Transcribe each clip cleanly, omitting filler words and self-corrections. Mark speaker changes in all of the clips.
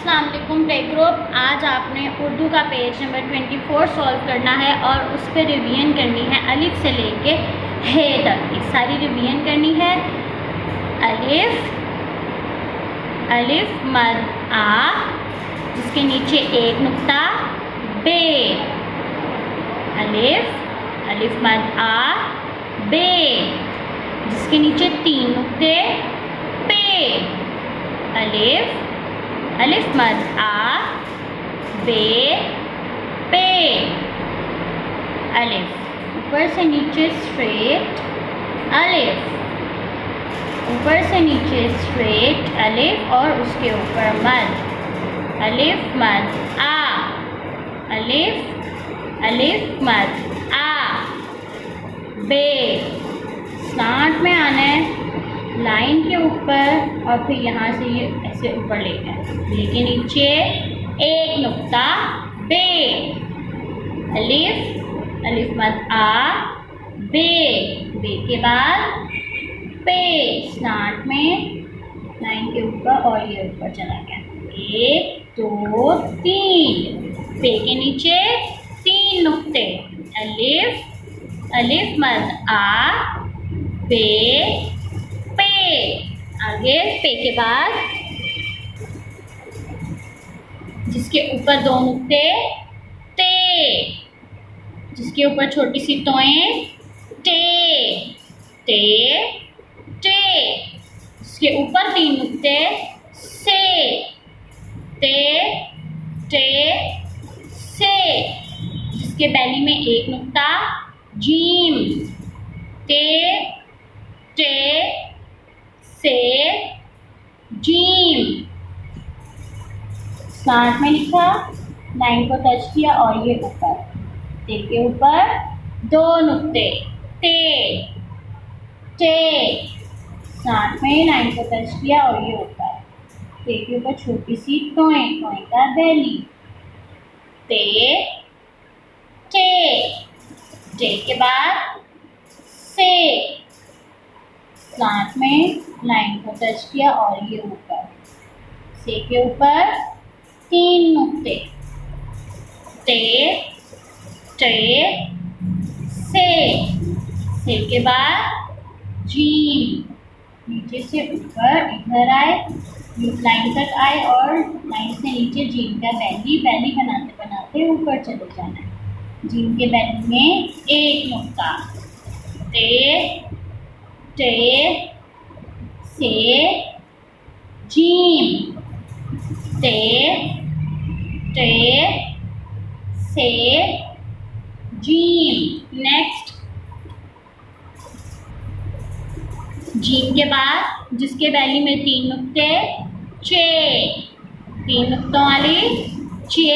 Speaker 1: अस्सलाम वालेकुम play group. आज आपने उर्दू का पेज नंबर 24 सॉल्व करना है और उस पर रिवीजन करनी है अलिफ से लेके हे तक की सारी रिवीजन करनी है। अलिफ मद आ जिसके नीचे एक नुक्ता बे, अलिफ मद आ बे जिसके नीचे तीन नुक्ते पे, अलिफ मद आ बे पे, अलिफ ऊपर से नीचे स्ट्रेट अलिफ, ऊपर से नीचे स्ट्रेट अलिफ और उसके ऊपर मद, अलिफ मद आ, अलिफ मद आ बे। स्टार्ट में आना है लाइन के ऊपर और फिर यहाँ से ये ऐसे ऊपर लेना है, लेकिन नीचे एक नुक्ता बे, अलिफ मद आ बे, बे के बाद पे। स्टार्ट में लाइन के ऊपर और ये ऊपर चला गया, 1 2 3, पे के नीचे तीन नुक्ते, अलिफ मद आ बे पे। आगे पे के बाद जिसके ऊपर दो नुक्ते ते, जिसके ऊपर छोटी सी तोएं टे टे टे, जिसके ऊपर तीन नुक्ते से ते टे से, जिसके बैली में एक नुक्ता जीम ते टे से जीम। स्टार्ट में लिखा, लाइन को टच किया और ये ऊपर, ते के ऊपर दो नुक्ते ते टे। स्टार्ट में लाइन को टच किया और ये ऊपर, ते के ऊपर छोटी सी टोएं, टोएं का बैली, ते टे, टे के बाद से। स्टार्ट में लाइन को टच किया और ये ऊपर, से के ऊपर तीन नुक्ते ते टे से के बाद जीम, नीचे से ऊपर इधर आए, लाइन तक आए और लाइन से नीचे जीम का बैली बनाते बनाते ऊपर चले जाना है। जीम के बैली में एक नुक्ता ते टे से जीम, ते टे से जीम। नेक्स्ट जीम के बाद जिसके बैली में तीन नुक्ते चे, तीन नुक्तों वाली चे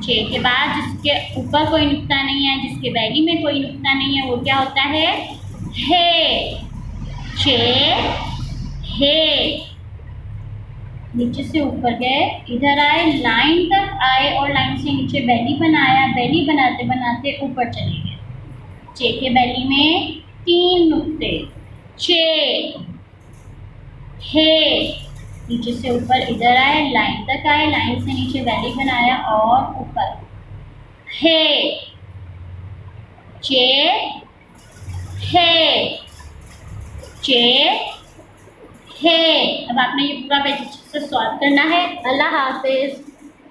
Speaker 1: के बाद जिसके ऊपर कोई नुक्ता नहीं है, जिसके बैली में कोई नुक्ता नहीं है, वो क्या होता है हे, चे हे। नीचे से ऊपर गए, इधर आए, लाइन तक आए और लाइन से नीचे बैली बनाया, बैली बनाते बनाते ऊपर चले गए। चे के बैली में तीन नुक्ते चे हे, नीचे से ऊपर इधर आए, लाइन तक आए, लाइन से नीचे बैली बनाया और ऊपर हे, चे हे, चे हे। अब आपने ये पूरा पेज अच्छे से सॉल्व करना है। अल्लाह हाफिज।